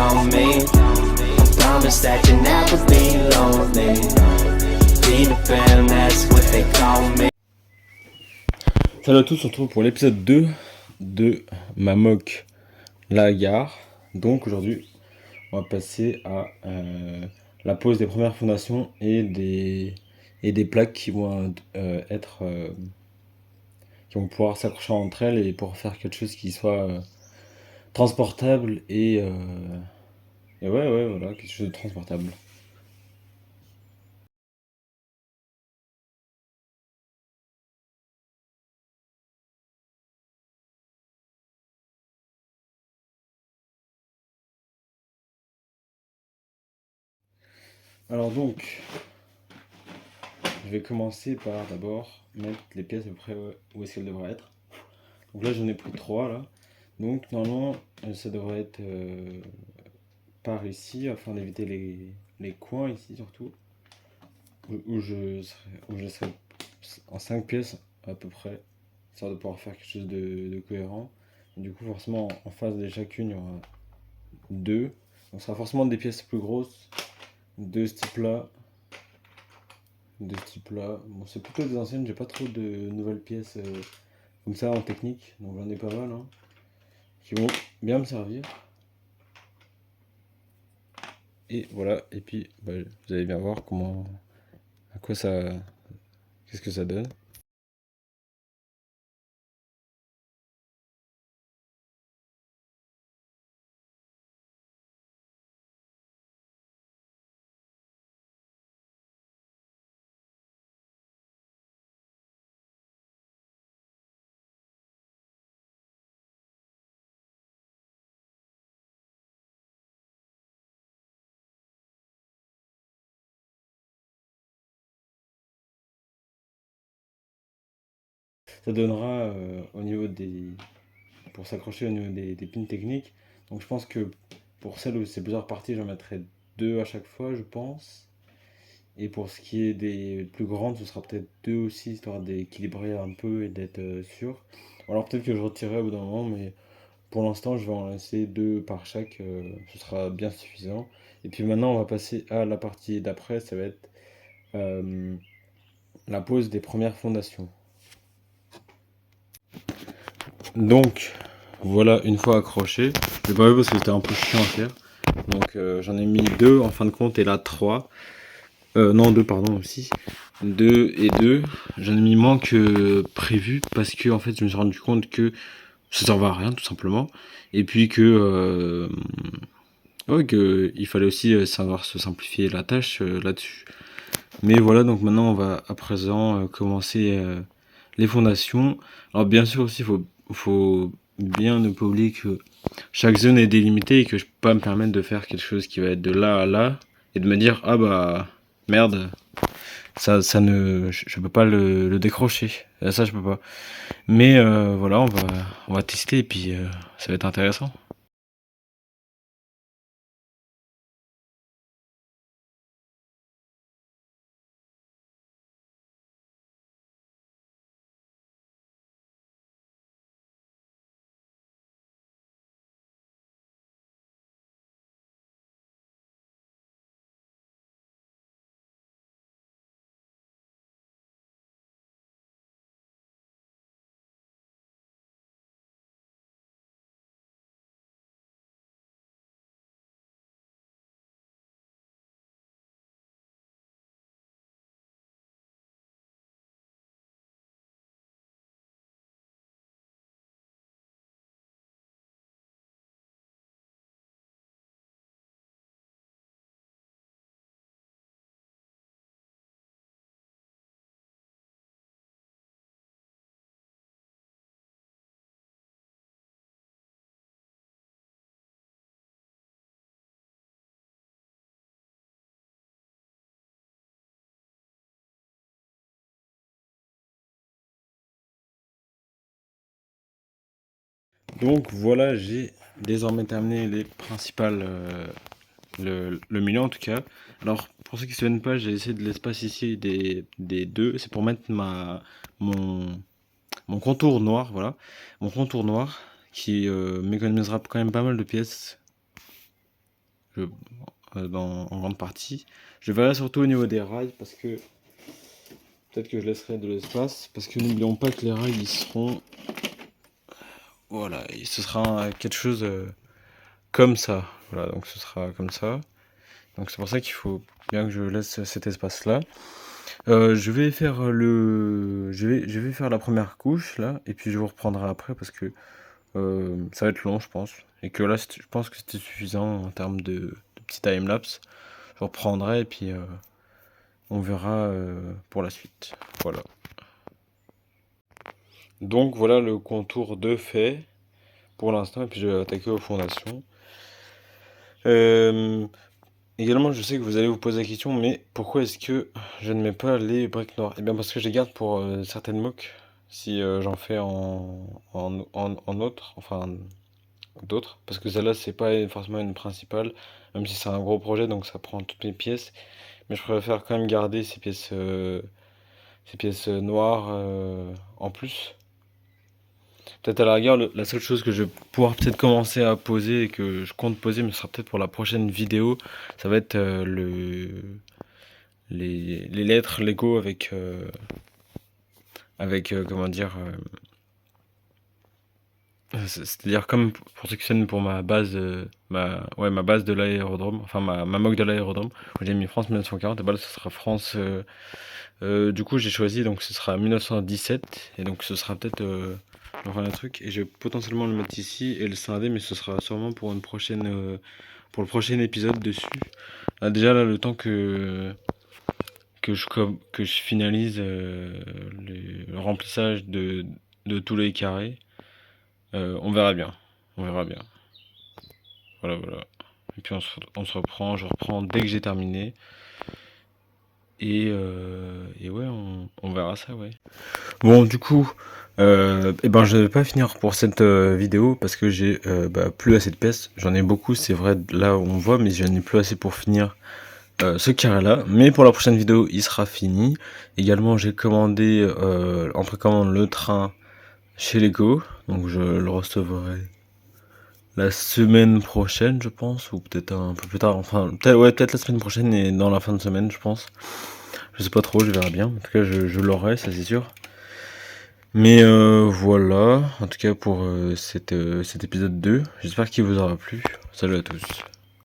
on me. Promise that you never be lonely. Be the fam, that's what they call me. Salut à tous, on se retrouve pour l'épisode 2 de ma mock La Gare. Donc aujourd'hui, on va passer à la pose des premières fondations et des plaques qui vont qui vont pouvoir s'accrocher entre elles et pour faire quelque chose qui soit transportable et ouais, voilà, quelque chose de transportable. Alors donc, je vais commencer par d'abord mettre les pièces à peu près où est-ce qu'elles devraient être. Donc là, j'en ai pris 3 là. Donc normalement, ça devrait être par ici, afin d'éviter les coins ici surtout, où je serai en 5 pièces à peu près, histoire de pouvoir faire quelque chose de cohérent. Et du coup, forcément, en face de chacune, il y aura 2. Donc ce sera forcément des pièces plus grosses, de ce type-là. De ce type-là. Bon, c'est plutôt des anciennes, j'ai pas trop de nouvelles pièces comme ça en technique, donc j'en ai pas mal, hein, qui vont bien me servir. Et voilà, et puis bah, vous allez bien voir comment, à quoi ça, qu'est-ce que ça donne. Ça donnera au niveau pour s'accrocher au niveau des pins techniques. Donc je pense que pour celles où c'est plusieurs parties, j'en mettrai 2 à chaque fois, je pense. Et pour ce qui est des plus grandes, ce sera peut-être 2 aussi, histoire d'équilibrer un peu et d'être sûr. Alors peut-être que je retirerai au bout d'un moment, mais pour l'instant, je vais en laisser 2 par chaque, ce sera bien suffisant. Et puis maintenant, on va passer à la partie d'après, ça va être euh, la pose des premières fondations. Donc, voilà, une fois accroché, je l'ai pas vu parce que c'était un peu chiant à faire. Donc, j'en ai mis 2 en fin de compte et là 3. Non, 2 pardon aussi. 2 et 2. J'en ai mis moins que prévu parce que en fait, je me suis rendu compte que ça servait à rien tout simplement. Et puis ouais, que il fallait aussi savoir se simplifier la tâche là-dessus. Mais voilà, donc maintenant on va à présent commencer les fondations. Alors bien sûr aussi, faut bien ne pas oublier que chaque zone est délimitée et que je peux pas me permettre de faire quelque chose qui va être de là à là et de me dire ah bah merde, ça ne, je peux pas le décrocher. Ça je peux pas. Mais voilà, on va tester et puis ça va être intéressant. Donc voilà, j'ai désormais terminé les principales, le milieu en tout cas. Alors pour ceux qui ne se souviennent pas, j'ai essayé de l'espace ici des deux. C'est pour mettre mon, mon contour noir, voilà. Mon contour noir qui m'économisera quand même pas mal de pièces. en grande partie. Je verrai surtout au niveau des rails parce que peut-être que je laisserai de l'espace parce que n'oublions pas que les rails ils seront voilà, et ce sera quelque chose comme ça. Voilà, donc ce sera comme ça. Donc c'est pour ça qu'il faut bien que je laisse cet espace-là. Je vais faire la première couche là, et puis je vous reprendrai après parce que ça va être long, je pense. Et que là, je pense que c'était suffisant en termes de petit time-lapse. Je reprendrai et puis on verra pour la suite. Voilà. Donc voilà le contour de fait pour l'instant, et puis je vais attaquer aux fondations. Également, je sais que vous allez vous poser la question, mais pourquoi est-ce que je ne mets pas les briques noires? Eh bien, parce que je les garde pour certaines mocks, si j'en fais en autre, enfin d'autres, parce que celle-là, c'est pas forcément une principale, même si c'est un gros projet, donc ça prend toutes mes pièces, mais je préfère quand même garder ces pièces noires en plus. Peut-être à la rigueur, la seule chose que je vais pouvoir peut-être commencer à poser et que je compte poser, mais ce sera peut-être pour la prochaine vidéo, ça va être les lettres Lego avec comment dire, c'est-à-dire comme pour ceux qui sont pour ma base, ma base de l'aérodrome, enfin ma mock de l'aérodrome, où j'ai mis France 1940, et bah là ce sera France, du coup j'ai choisi, donc ce sera 1917, et donc ce sera peut-être enfin un truc, et je vais potentiellement le mettre ici et le scinder, mais ce sera sûrement pour une prochaine, pour le prochain épisode dessus. Ah, déjà là, le temps que je finalise le remplissage de tous les carrés, on verra bien. On verra bien. Voilà, voilà. Et puis on se reprend, je reprends dès que j'ai terminé. Et ouais, on verra ça, ouais. Bon, du coup, et ben je vais pas finir pour cette vidéo parce que j'ai plus assez de pièces. J'en ai beaucoup, c'est vrai, là où on voit, mais j'en ai plus assez pour finir ce carré-là. Mais pour la prochaine vidéo, il sera fini. Également, j'ai commandé en précommande le train chez Lego, donc je le recevrai la semaine prochaine, je pense, ou peut-être un peu plus tard. Enfin, peut-être la semaine prochaine et dans la fin de semaine, je pense. Je sais pas trop, je verrai bien. En tout cas, je l'aurai, ça c'est sûr. Mais voilà, en tout cas pour cet épisode 2. J'espère qu'il vous aura plu. Salut à tous.